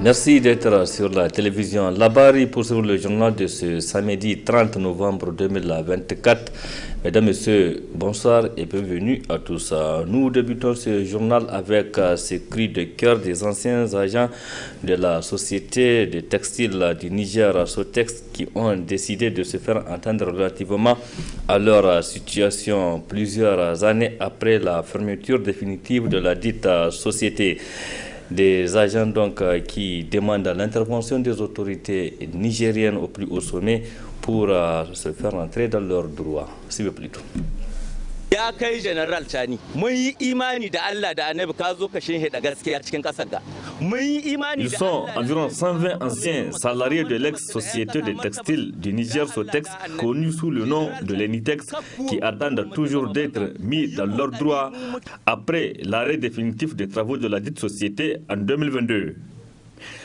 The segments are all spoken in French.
Merci d'être sur la télévision Labari pour suivre le journal de ce samedi 30 novembre 2024. Mesdames, Messieurs, bonsoir et bienvenue à tous. Nous débutons ce journal avec ces cris de cœur des anciens agents de la société de textile du Niger, Sotex, qui ont décidé de se faire entendre relativement à leur situation plusieurs années après la fermeture définitive de la dite société. Des agents donc qui demandent l'intervention des autorités nigériennes au plus haut sommet pour se faire entrer dans leurs droits. S'il vous plaît. Ya kai General Chani, mun yi imani da Allah da Annabi ka zo ka shinhida gaskiya cikin kasar ga. Ils sont environ 120 anciens salariés de l'ex-société de textile du Niger Sotex, connus sous le nom de l'Enitex, qui attendent toujours d'être mis dans leurs droits après l'arrêt définitif des travaux de la dite société en 2022.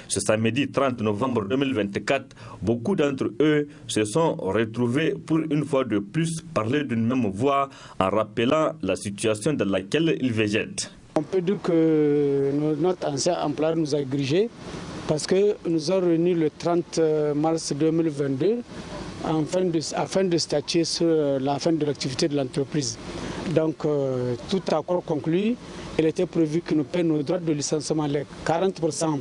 Ce samedi 30 novembre 2024, beaucoup d'entre eux se sont retrouvés pour une fois de plus parler d'une même voix en rappelant la situation dans laquelle ils végètent. On peut dire que notre ancien employeur nous a grigés parce que nous avons réunis le 30 mars 2022 afin de statuer sur la fin de l'activité de l'entreprise. Donc, tout accord conclu, il était prévu que nous payions nos droits de licenciement, les 40%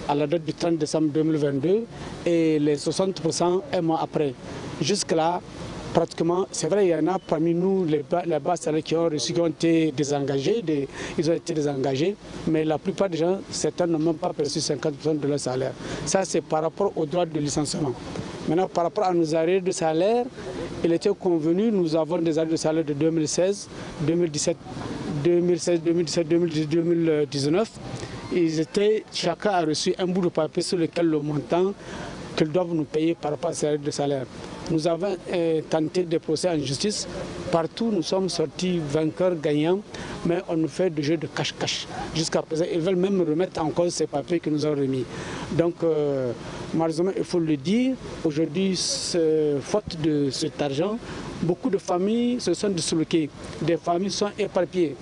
à la date du 30 décembre 2022 et les 60% un mois après. Jusque-là, pratiquement, c'est vrai, il y en a parmi nous, les bas salaires qui ont reçu, qui ont été désengagés, ils ont été désengagés, mais la plupart des gens, certains n'ont même pas perçu 50% de leur salaire. Ça, c'est par rapport aux droits de licenciement. Maintenant, par rapport à nos arrêts de salaire, il était convenu, nous avons des arrêts de salaire de 2016, 2017, 2018, 2019. Chacun a reçu un bout de papier sur lequel le montant qu'ils doivent nous payer par rapport à ces arrêts de salaire. Nous avons tenté des procès en justice. Partout, nous sommes sortis vainqueurs, gagnants, mais on nous fait des jeux de cache-cache. Jusqu'à présent, ils veulent même remettre en cause ces papiers que nous avons remis. Donc, malheureusement, il faut le dire, aujourd'hui, faute de cet argent, beaucoup de familles se sont disloquées. Des familles sont éparpillées.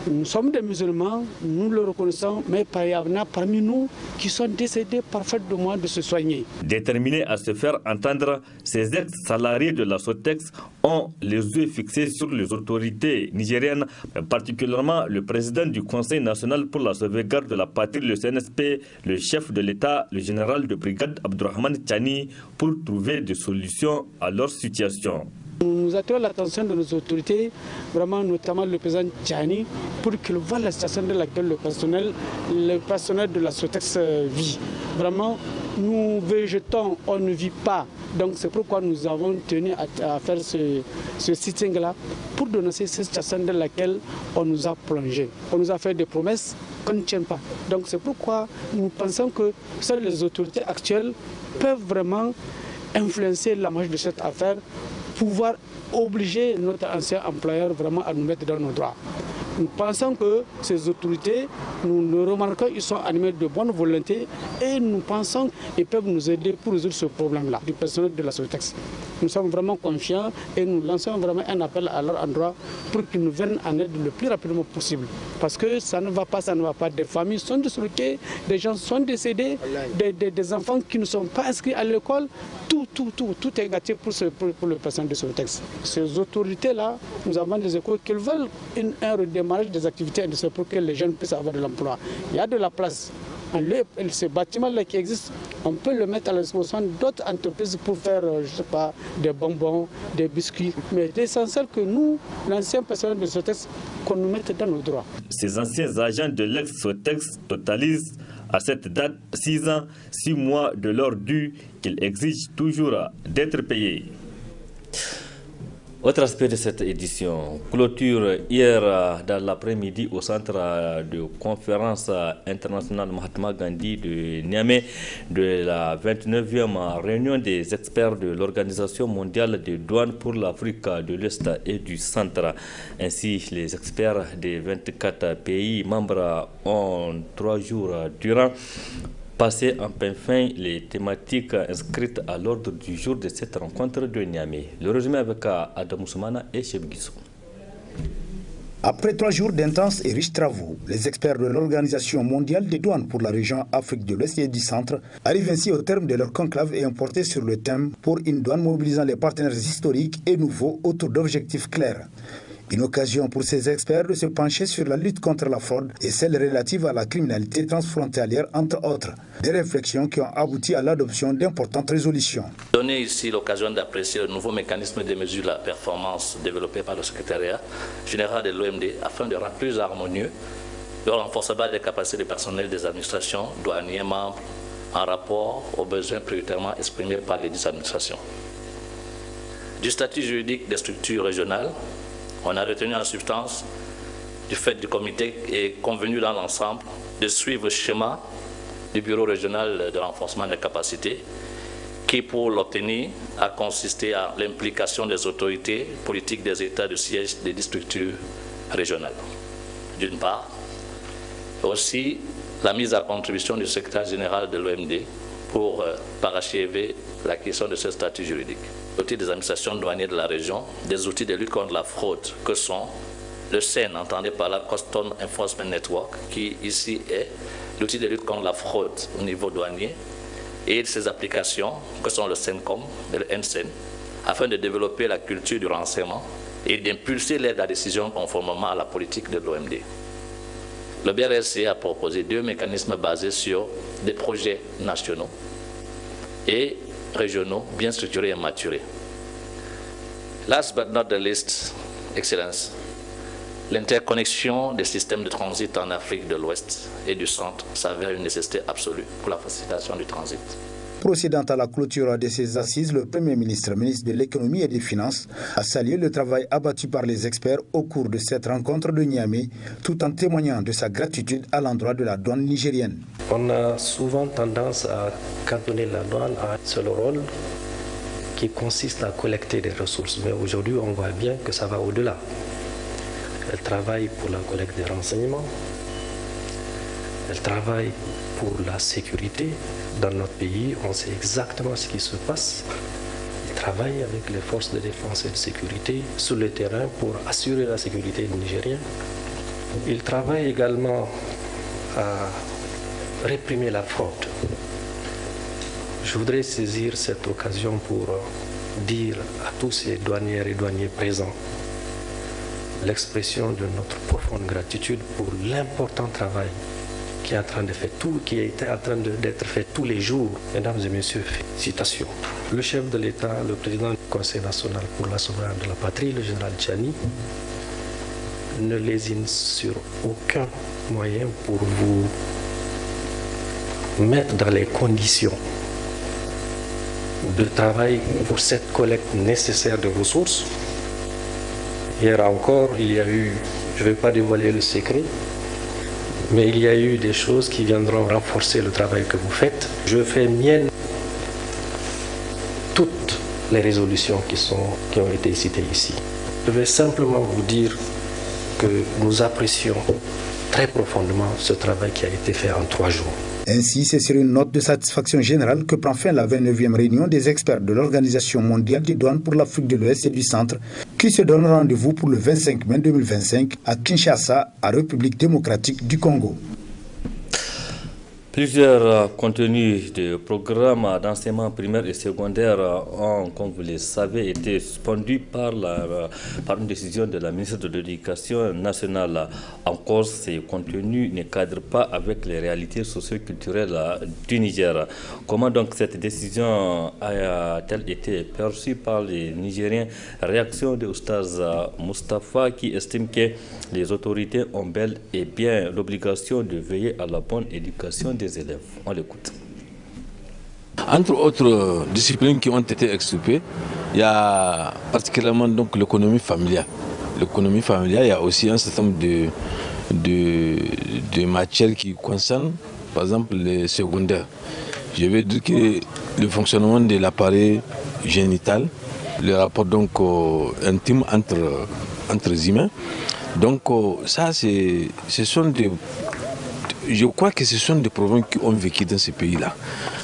Nous sommes des musulmans, nous le reconnaissons, mais il y en a parmi nous qui sont décédés par faute de moyens de se soigner. Déterminés à se faire entendre, ces ex-salariés de la Sotex ont les yeux fixés sur les autorités nigériennes, particulièrement le président du Conseil national pour la sauvegarde de la patrie, le CNSP, le chef de l'État, le général de brigade Abdourahmane Chani, pour trouver des solutions à leur situation. Nous attirons l'attention de nos autorités, vraiment notamment le président Tchani, pour qu'il voit la situation dans laquelle le personnel de la Sotex vit. Vraiment, nous végétons, on ne vit pas. Donc c'est pourquoi nous avons tenu à faire ce sitting-là, pour dénoncer cette situation dans laquelle on nous a plongé. On nous a fait des promesses qu'on ne tient pas. Donc c'est pourquoi nous pensons que seules les autorités actuelles peuvent vraiment influencer la marche de cette affaire, pouvoir obliger notre ancien employeur vraiment à nous mettre dans nos droits. Nous pensons que ces autorités, nous le remarquons, ils sont animés de bonne volonté et nous pensons qu'ils peuvent nous aider pour résoudre ce problème-là du personnel de la Sotex. Nous sommes vraiment confiants et nous lançons vraiment un appel à leur endroit pour qu'ils nous viennent en aide le plus rapidement possible. Parce que ça ne va pas, ça ne va pas. Des familles sont disloquées, des gens sont décédés, des enfants qui ne sont pas inscrits à l'école. Tout est gâté pour le personnel de Sotex. Ces autorités-là, nous avons des écoles qui veulent un redémarrage des activités industrielles pour que les jeunes puissent avoir de l'emploi. Il y a de la place. Ce bâtiment-là qui existe, on peut le mettre à la disposition d'autres entreprises pour faire, je ne sais pas, des bonbons, des biscuits. Mais l'essentiel que nous, l'ancien personnel de Sotex, qu'on nous mette dans nos droits. Ces anciens agents de l'ex-Sotex totalisent à cette date 6 ans, 6 mois de leur dû qu'ils exigent toujours d'être payés. Autre aspect de cette édition, clôture hier dans l'après-midi au centre de conférence internationale Mahatma Gandhi de Niamey de la 29e réunion des experts de l'Organisation mondiale des douanes pour l'Afrique de l'Est et du Centre. Ainsi, les experts des 24 pays membres ont 3 jours durant passer en pain fin les thématiques inscrites à l'ordre du jour de cette rencontre de Niamey. Le résumé avec Adam Soumana et Cheb Guissou. Après 3 jours d'intenses et riches travaux, les experts de l'Organisation mondiale des douanes pour la région Afrique de l'Ouest et du Centre arrivent ainsi au terme de leur conclave ayant porté sur le thème pour une douane mobilisant les partenaires historiques et nouveaux autour d'objectifs clairs. Une occasion pour ces experts de se pencher sur la lutte contre la fraude et celle relative à la criminalité transfrontalière, entre autres. Des réflexions qui ont abouti à l'adoption d'importantes résolutions. Donner ici l'occasion d'apprécier le nouveau mécanisme de mesure de la performance développé par le secrétariat général de l'OMD afin de rendre plus harmonieux le renforcement des capacités du personnel des administrations douanières membres en rapport aux besoins prioritairement exprimés par les 10 administrations. Du statut juridique des structures régionales, on a retenu en substance du fait du comité et convenu dans l'ensemble de suivre le schéma du bureau régional de renforcement des capacités qui, pour l'obtenir, a consisté à l'implication des autorités politiques des États de siège des 10 structures régionales. D'une part, aussi la mise à contribution du secrétaire général de l'OMD pour parachever la question de ce statut juridique. Outils des administrations douanières de la région, des outils de lutte contre la fraude que sont le CEN, entendez par la Custom Enforcement Network, qui ici est l'outil de lutte contre la fraude au niveau douanier, et ses applications que sont le CENCOM et le NCEN, afin de développer la culture du renseignement et d'impulser l'aide à la décision conformément à la politique de l'OMD. Le BRSC a proposé 2 mécanismes basés sur des projets nationaux et régionaux bien structurés et maturés. Last but not the least, Excellence, l'interconnexion des systèmes de transit en Afrique de l'Ouest et du Centre s'avère une nécessité absolue pour la facilitation du transit. Procédant à la clôture de ces assises, le Premier ministre, ministre de l'Économie et des Finances, a salué le travail abattu par les experts au cours de cette rencontre de Niamey, tout en témoignant de sa gratitude à l'endroit de la douane nigérienne. On a souvent tendance à cantonner la douane à un seul rôle qui consiste à collecter des ressources. Mais aujourd'hui, on voit bien que ça va au-delà. Elle travaille pour la collecte des renseignements, elle travaille pour la sécurité. Dans notre pays, on sait exactement ce qui se passe. Il travaille avec les forces de défense et de sécurité sur le terrain pour assurer la sécurité des Nigériens. Il travaille également à réprimer la fraude. Je voudrais saisir cette occasion pour dire à tous ces douanières et douaniers présents l'expression de notre profonde gratitude pour l'important travail qui est en train de faire qui est en train d'être fait tous les jours. Mesdames et messieurs, félicitations. Le chef de l'État, le président du Conseil national pour la sauvegarde de la patrie, le général Tchani, ne lésine sur aucun moyen pour vous mettre dans les conditions de travail pour cette collecte nécessaire de ressources. Hier encore, il y a eu, je ne vais pas dévoiler le secret, mais il y a eu des choses qui viendront renforcer le travail que vous faites. Je fais mienne toutes les résolutions qui ont été citées ici. Je vais simplement vous dire que nous apprécions très profondément ce travail qui a été fait en 3 jours. Ainsi, c'est sur une note de satisfaction générale que prend fin la 29e réunion des experts de l'Organisation mondiale des douanes pour l'Afrique de l'Ouest et du Centre, qui se donne rendez-vous pour le 25 mai 2025 à Kinshasa, en République démocratique du Congo. Plusieurs contenus de programmes d'enseignement primaire et secondaire ont, comme vous le savez, été suspendus par une décision de la ministre de l'Éducation nationale. Encore, ces contenus ne cadrent pas avec les réalités socio-culturelles du Niger. Comment donc cette décision a-t-elle été perçue par les Nigériens? Réaction de Oustaz Mustafa qui estime que les autorités ont bel et bien l'obligation de veiller à la bonne éducation des élèves. On l'écoute. Entre autres disciplines qui ont été extirpées, il y a particulièrement donc l'économie familiale. L'économie familiale, il y a aussi un certain nombre de matières qui concernent, par exemple, les secondaires. Je vais dire que le fonctionnement de l'appareil génital, le rapport donc intime entre humains. Donc ça, ce sont des... Je crois que ce sont des problèmes qui ont vécu dans ces pays-là.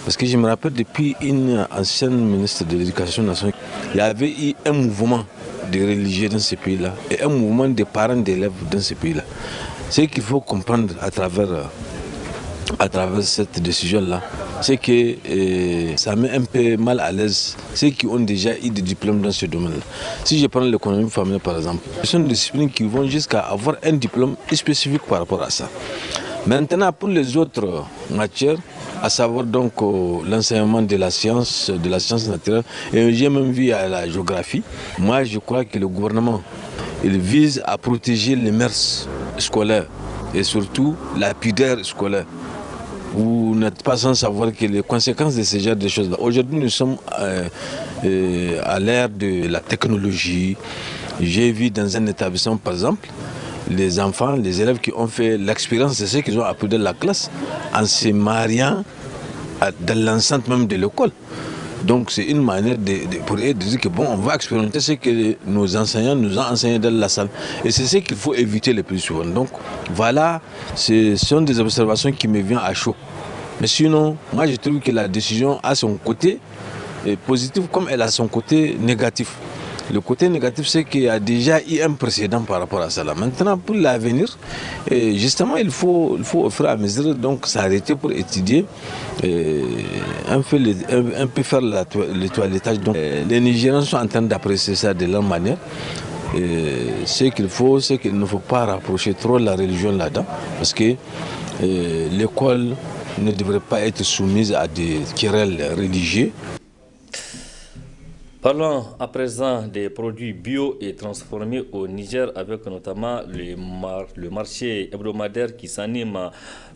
Parce que je me rappelle, depuis une ancienne ministre de l'Éducation nationale, il y avait eu un mouvement des religieux dans ces pays-là et un mouvement des parents d'élèves dans ces pays-là. Ce qu'il faut comprendre à travers cette décision-là, c'est que ça met un peu mal à l'aise ceux qui ont déjà eu des diplômes dans ce domaine-là. Si je prends l'économie familiale par exemple, ce sont des disciplines qui vont jusqu'à avoir un diplôme spécifique par rapport à ça. Maintenant, pour les autres matières, à savoir donc l'enseignement de la science naturelle, et j'ai même vu à la géographie, moi je crois que le gouvernement il vise à protéger les mœurs scolaires et surtout la pudeur scolaire. Vous n'êtes pas sans savoir que les conséquences de ce genre de choses-là. Aujourd'hui, nous sommes à l'ère de la technologie. J'ai vu dans un établissement, par exemple, les enfants, les élèves qui ont fait l'expérience de ce qu'ils ont appris dans la classe en se mariant dans l'enceinte même de l'école. Donc c'est une manière pour eux de dire que bon, on va expérimenter ce que nos enseignants nous ont enseigné dans la salle. Et c'est ce qu'il faut éviter le plus souvent. Donc voilà, ce sont des observations qui me viennent à chaud. Mais sinon, moi je trouve que la décision a son côté positif comme elle a son côté négatif. Le côté négatif, c'est qu'il y a déjà eu un précédent par rapport à ça. Maintenant, pour l'avenir, justement, il faut au fur et à mesure s'arrêter pour étudier, un peu faire le toilettage. Donc, les Nigériens sont en train d'apprécier ça de leur manière. Ce qu'il faut, c'est qu'il ne faut pas rapprocher trop la religion là-dedans, parce que l'école ne devrait pas être soumise à des querelles religieuses. Parlons à présent des produits bio et transformés au Niger avec notamment le marché hebdomadaire qui s'anime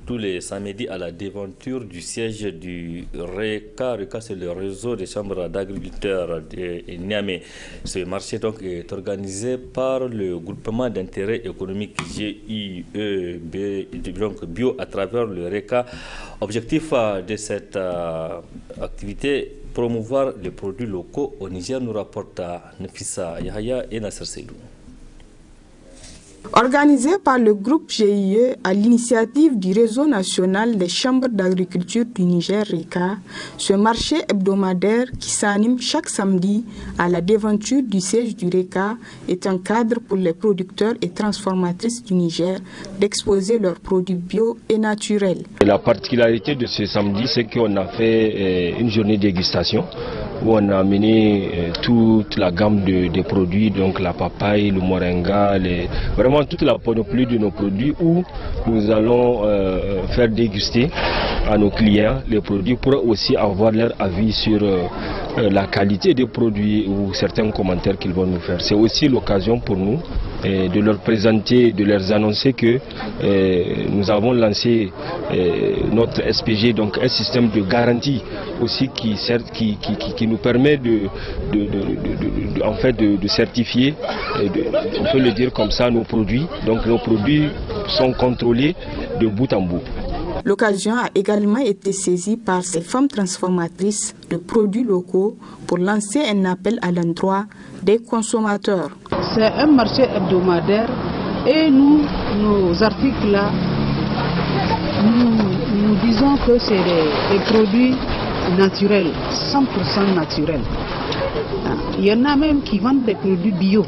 tous les samedis à la devanture du siège du RECA. RECA, c'est le réseau des chambres d'agriculteurs de Niamey. Ce marché donc est organisé par le groupement d'intérêt économique GIE donc bio à travers le RECA. Objectif de cette activité, promouvoir les produits locaux au Niger, nous rapporte Nafissa Yahaya et Nasser Seydou. Organisé par le groupe GIE à l'initiative du réseau national des chambres d'agriculture du Niger RECA, ce marché hebdomadaire qui s'anime chaque samedi à la devanture du siège du RECA est un cadre pour les producteurs et transformatrices du Niger d'exposer leurs produits bio et naturels. La particularité de ce samedi, c'est qu'on a fait une journée de dégustation où on a amené toute la gamme de produits, donc la papaye, le moringa, vraiment toute la panoplie de nos produits où nous allons faire déguster à nos clients les produits pour aussi avoir leur avis sur la qualité des produits ou certains commentaires qu'ils vont nous faire. C'est aussi l'occasion pour nous de leur présenter, de leur annoncer que nous avons lancé notre SPG, donc un système de garantie aussi qui nous permet de certifier, on peut le dire comme ça, nos produits. Donc nos produits sont contrôlés de bout en bout. L'occasion a également été saisie par ces femmes transformatrices de produits locaux pour lancer un appel à l'endroit des consommateurs. C'est un marché hebdomadaire et nous, nos articles-là, nous disons que c'est des produits naturels, 100% naturels. Il y en a même qui vendent des produits bio,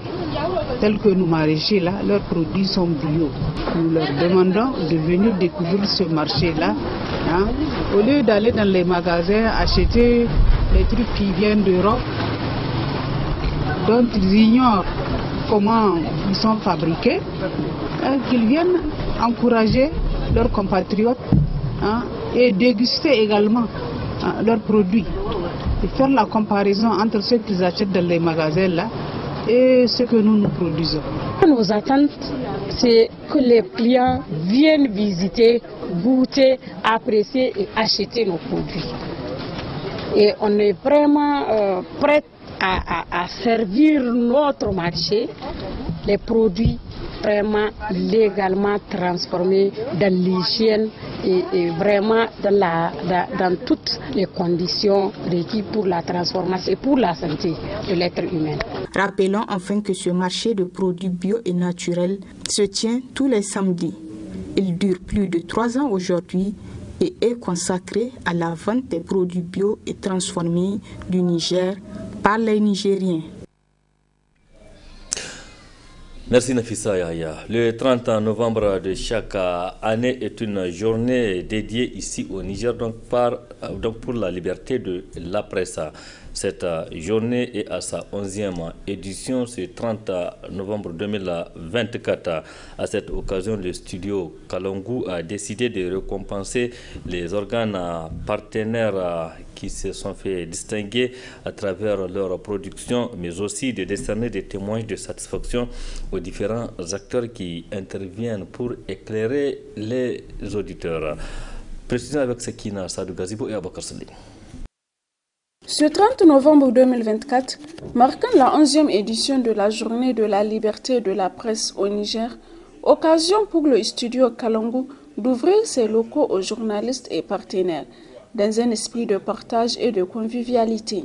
tels que nos maraîchers là, leurs produits sont bio. Nous leur demandons de venir découvrir ce marché-là. Au lieu d'aller dans les magasins acheter les trucs qui viennent d'Europe, dont ils ignorent comment ils sont fabriqués, qu'ils viennent encourager leurs compatriotes et déguster également leurs produits. Et faire la comparaison entre ce qu'ils achètent dans les magasins là et ce que nous produisons. Nos attentes, c'est que les clients viennent visiter, goûter, apprécier et acheter nos produits. Et on est vraiment prêt à servir notre marché, les produits vraiment légalement transformés dans l'hygiène et vraiment dans toutes les conditions requises pour la transformation et pour la santé de l'être humain. Rappelons enfin que ce marché de produits bio et naturels se tient tous les samedis. Il dure plus de 3 ans aujourd'hui et est consacré à la vente des produits bio et transformés du Niger par les Nigériens. Merci Nafissa Yahya. Le 30 novembre de chaque année est une journée dédiée ici au Niger donc pour la liberté de la presse. Cette journée est à sa 11e édition, ce 30 novembre 2024. À cette occasion, le studio Kalangu a décidé de récompenser les organes partenaires qui se sont fait distinguer à travers leur production, mais aussi de décerner des témoignages de satisfaction aux différents acteurs qui interviennent pour éclairer les auditeurs. Précision avec Sekina Sadou Gazibo et Abakar Saleh. Ce 30 novembre 2024, marquant la 11e édition de la Journée de la liberté de la presse au Niger, occasion pour le studio Kalangu d'ouvrir ses locaux aux journalistes et partenaires, dans un esprit de partage et de convivialité.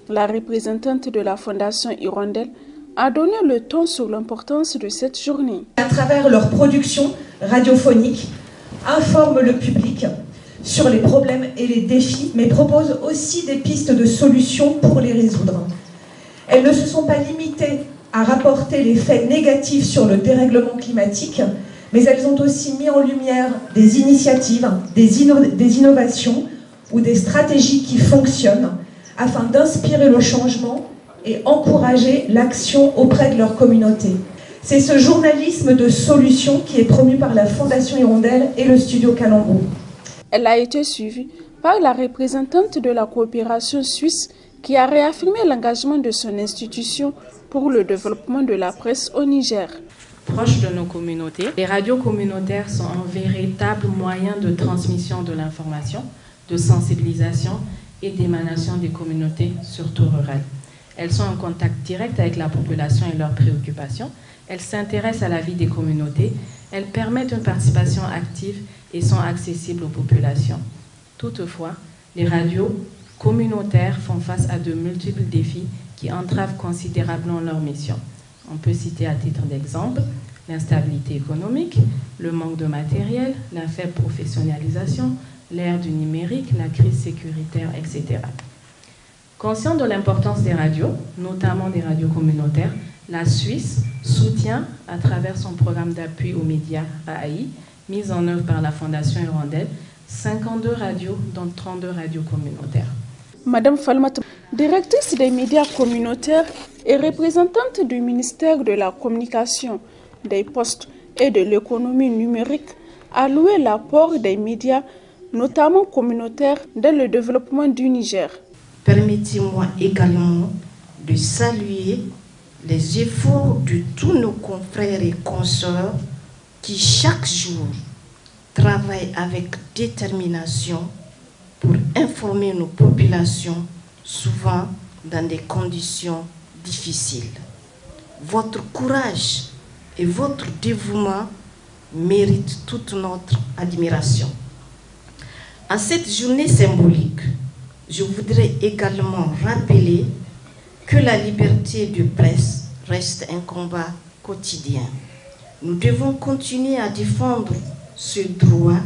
La représentante de la Fondation Hirondelle a donné le ton sur l'importance de cette journée. À travers leur production radiophonique, informent le public sur les problèmes et les défis, mais proposent aussi des pistes de solutions pour les résoudre. Elles ne se sont pas limitées à rapporter les faits négatifs sur le dérèglement climatique, mais elles ont aussi mis en lumière des initiatives, des innovations ou des stratégies qui fonctionnent afin d'inspirer le changement et encourager l'action auprès de leur communauté. C'est ce journalisme de solution qui est promu par la Fondation Hirondelle et le studio Kalangu. Elle a été suivie par la représentante de la coopération suisse qui a réaffirmé l'engagement de son institution pour le développement de la presse au Niger. Proches de nos communautés, les radios communautaires sont un véritable moyen de transmission de l'information, de sensibilisation et d'émanation des communautés, surtout rurales. Elles sont en contact direct avec la population et leurs préoccupations. Elles s'intéressent à la vie des communautés. Elles permettent une participation active et sont accessibles aux populations. Toutefois, les radios communautaires font face à de multiples défis qui entravent considérablement leur mission. On peut citer à titre d'exemple l'instabilité économique, le manque de matériel, la faible professionnalisation, l'ère du numérique, la crise sécuritaire, etc. Conscient de l'importance des radios, notamment des radios communautaires, la Suisse soutient, à travers son programme d'appui aux médias AI, mis en œuvre par la Fondation Hirondelle, 52 radios, dont 32 radios communautaires. Madame Falmat, directrice des médias communautaires et représentante du ministère de la Communication, des Postes et de l'économie numérique, a loué l'apport des médias, notamment communautaires, dans le développement du Niger. Permettez-moi également de saluer les efforts de tous nos confrères et consoeurs qui chaque jour travaillent avec détermination pour informer nos populations, souvent dans des conditions difficiles. Votre courage et votre dévouement méritent toute notre admiration. À cette journée symbolique, je voudrais également rappeler que la liberté de presse reste un combat quotidien. Nous devons continuer à défendre ce droit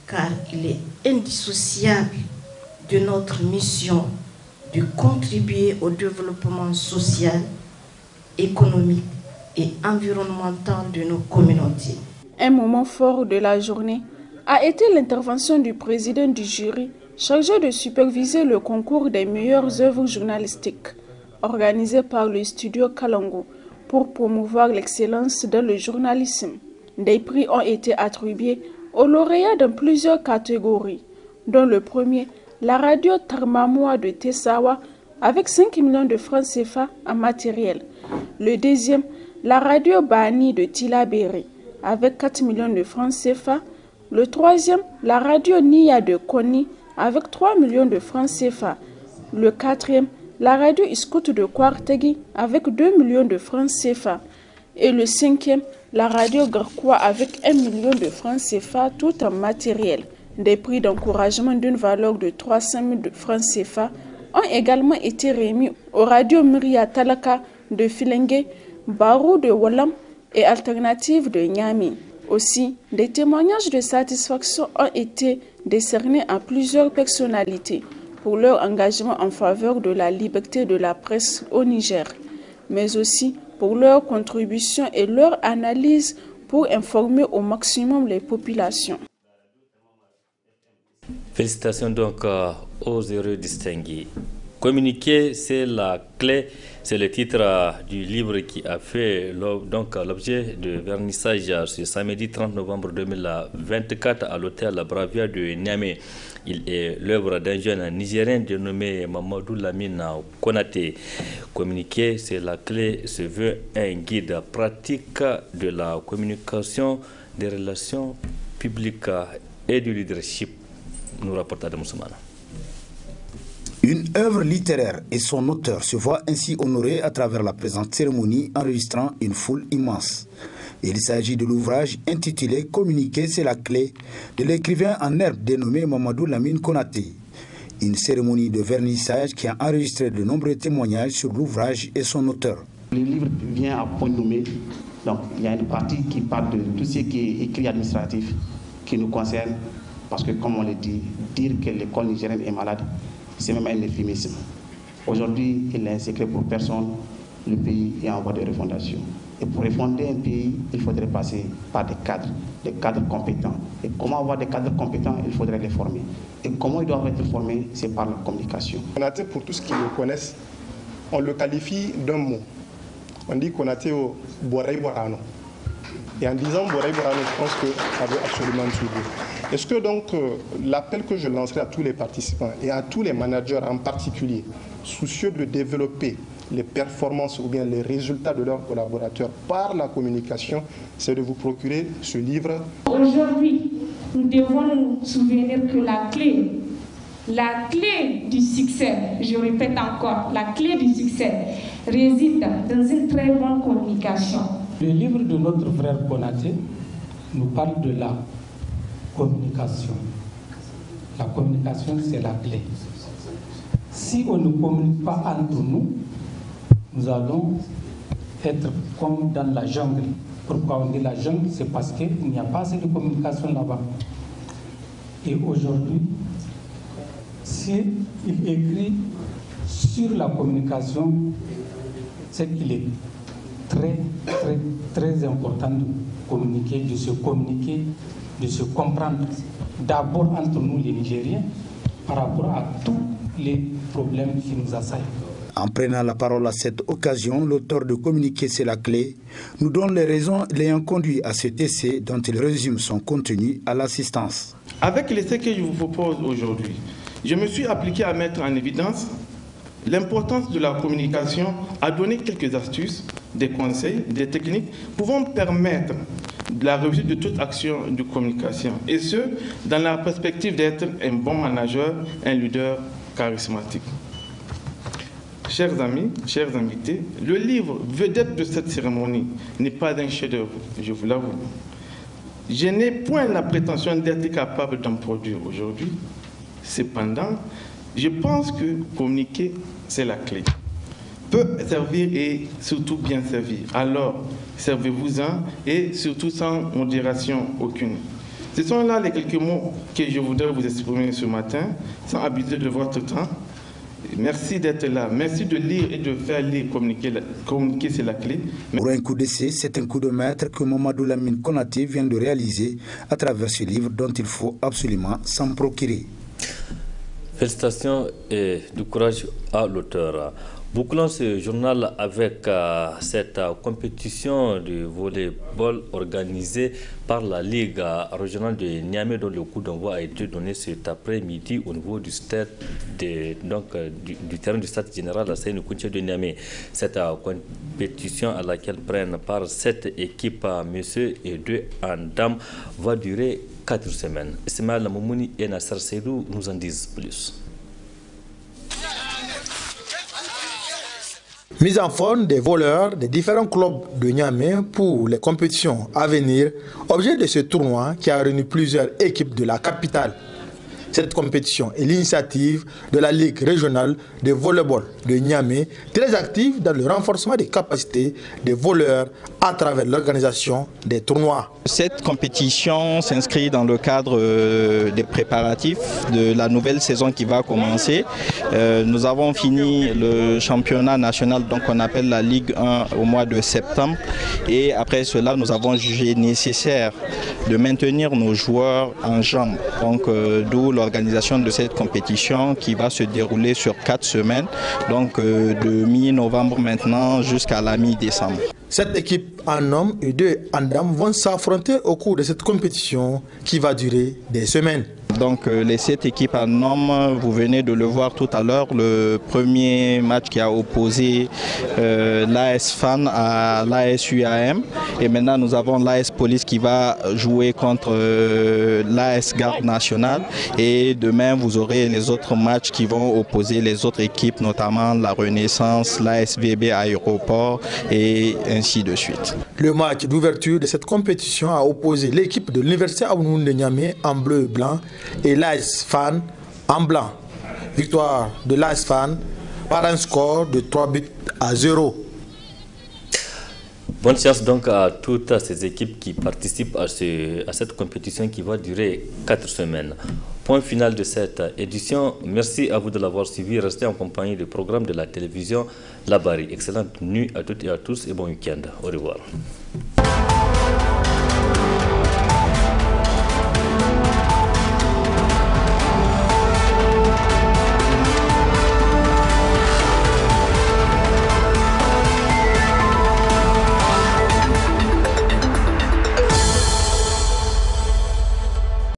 car il est indissociable de notre mission de contribuer au développement social, économique et environnemental de nos communautés. Un moment fort de la journée a été l'intervention du président du jury chargé de superviser le concours des meilleures œuvres journalistiques organisé par le studio Kalangu pour promouvoir l'excellence dans le journalisme. Des prix ont été attribués aux lauréats dans plusieurs catégories, dont le premier, la radio Tarmamoua de Tessawa, avec 5 millions de francs CFA en matériel. Le deuxième, la radio Bani de Tilaberi, avec 4 millions de francs CFA. Le troisième, la radio Nia de Koni, avec 3 millions de francs CFA. Le quatrième, la radio Iskout de Kwartegi, avec 2 millions de francs CFA. Et le cinquième, la radio Garkwa, avec 1 million de francs CFA, tout en matériel. Des prix d'encouragement d'une valeur de 300 000 francs CFA ont également été remis aux radios Myria Talaka de Filengue, Barou de Wallam et Alternative de Niamey. Aussi, des témoignages de satisfaction ont été décernés à plusieurs personnalités pour leur engagement en faveur de la liberté de la presse au Niger, mais aussi pour leur contribution et leur analyse pour informer au maximum les populations. Félicitations donc aux heureux distingués. Communiquer, c'est la clé, c'est le titre du livre qui a fait l'objet de vernissage ce samedi 30 novembre 2024 à l'hôtel Bravia de Niamey. Il est l'œuvre d'un jeune Nigérien dénommé Mamadou Lamine Konaté. Communiquer, c'est la clé, se veut un guide pratique de la communication, des relations publiques et du leadership, nous rapporte Adam Soumana. Une œuvre littéraire et son auteur se voient ainsi honorés à travers la présente cérémonie enregistrant une foule immense. Il s'agit de l'ouvrage intitulé « Communiquer, c'est la clé » de l'écrivain en herbe dénommé Mamadou Lamine Konaté. Une cérémonie de vernissage qui a enregistré de nombreux témoignages sur l'ouvrage et son auteur. Le livre vient à point nommé, donc il y a une partie qui parle de tout ce qui est écrit administratif qui nous concerne, parce que comme on le dit, dire que l'école nigérienne est malade, c'est même un euphémisme. Aujourd'hui, il n'est un secret pour personne, le pays est en voie de refondation. Et pour refonder un pays, il faudrait passer par des cadres compétents. Et comment avoir des cadres compétents? Il faudrait les former. Et comment ils doivent être formés? C'est par la communication. Konaté, pour tous qui le connaissent, on le qualifie d'un mot. On dit Konaté au Boraï Borano. Et en disant Boraï Borano, je pense que ça veut absolument tout dire. Est-ce que donc l'appel que je lancerai à tous les participants et à tous les managers en particulier, soucieux de développer les performances ou bien les résultats de leurs collaborateurs par la communication, c'est de vous procurer ce livre. Aujourd'hui, nous devons nous souvenir que la clé du succès, je répète encore, la clé du succès réside dans une très bonne communication. Le livre de notre frère Konaté nous parle de la communication. La communication, c'est la clé. Si on ne communique pas entre nous, nous allons être comme dans la jungle. Pourquoi on dit la jungle? C'est parce qu'il n'y a pas assez de communication là-bas. Et aujourd'hui, s'il écrit sur la communication, c'est qu'il est très important de communiquer, de se comprendre d'abord entre nous les Nigériens par rapport à tous les problèmes qui nous assaillent. En prenant la parole à cette occasion, l'auteur de Communiquer, c'est la clé, nous donne les raisons l'ayant conduit à cet essai dont il résume son contenu à l'assistance. Avec l'essai que je vous propose aujourd'hui, je me suis appliqué à mettre en évidence l'importance de la communication, à donner quelques astuces, des conseils, des techniques pouvant permettre la réussite de toute action de communication, et ce, dans la perspective d'être un bon manager, un leader charismatique. Chers amis, chers invités, le livre vedette de cette cérémonie n'est pas un chef-d'œuvre, je vous l'avoue. Je n'ai point la prétention d'être capable d'en produire aujourd'hui. Cependant, je pense que communiquer, c'est la clé. Peut servir et surtout bien servir. Alors, servez-vous-en et surtout sans modération aucune. Ce sont là les quelques mots que je voudrais vous exprimer ce matin, sans abuser de votre temps. Merci d'être là. Merci de lire et de faire lire. Communiquer, c'est la clé. Pour un coup d'essai, c'est un coup de maître que Mamadou Lamine Konaté vient de réaliser à travers ce livre dont il faut absolument s'en procurer. Félicitations et du courage à l'auteur. Bouclons ce journal avec cette compétition de volleyball organisée par la Ligue régionale de Niamey, dont le coup d'envoi a été donné cet après-midi au niveau du stade du terrain du stade général Seynou Kounché de Niamey. Cette compétition à laquelle prennent part 7 équipes, messieurs et 2 en dames, va durer 4 semaines. Ismaël Moumouni et Nasser Seydou nous en disent plus. Mise en forme des voleurs des différents clubs de Niamey pour les compétitions à venir, objet de ce tournoi qui a réuni plusieurs équipes de la capitale. Cette compétition est l'initiative de la Ligue régionale de volleyball de Niamey, très active dans le renforcement des capacités des voleurs à travers l'organisation des tournois. Cette compétition s'inscrit dans le cadre des préparatifs de la nouvelle saison qui va commencer. Nous avons fini le championnat national, donc on appelle la Ligue 1, au mois de septembre. Et après cela, nous avons jugé nécessaire de maintenir nos joueurs en jambes. Donc d'où l'organisation de cette compétition qui va se dérouler sur 4 semaines, donc de mi-novembre maintenant jusqu'à la mi-décembre. Cette équipe en hommes et 2 en dames vont s'affronter au cours de cette compétition qui va durer des semaines. Donc les 7 équipes en hommes, vous venez de le voir tout à l'heure, le premier match qui a opposé l'AS FAN à l'AS UAM. Et maintenant nous avons l'AS Police qui va jouer contre l'AS Garde Nationale. Et demain vous aurez les autres matchs qui vont opposer les autres équipes, notamment la Renaissance, l'ASVB Aéroport et ainsi de suite. Le match d'ouverture de cette compétition a opposé l'équipe de l'Université Abounoun de Niamey en bleu et blanc et l'AS FAN en blanc. Victoire de l'AS FAN par un score de 3-0. Bonne chance donc à toutes ces équipes qui participent à cette compétition qui va durer 4 semaines. Point final de cette édition. Merci à vous de l'avoir suivi. Restez en compagnie du programme de la télévision Labari. Excellente nuit à toutes et à tous et bon week-end. Au revoir.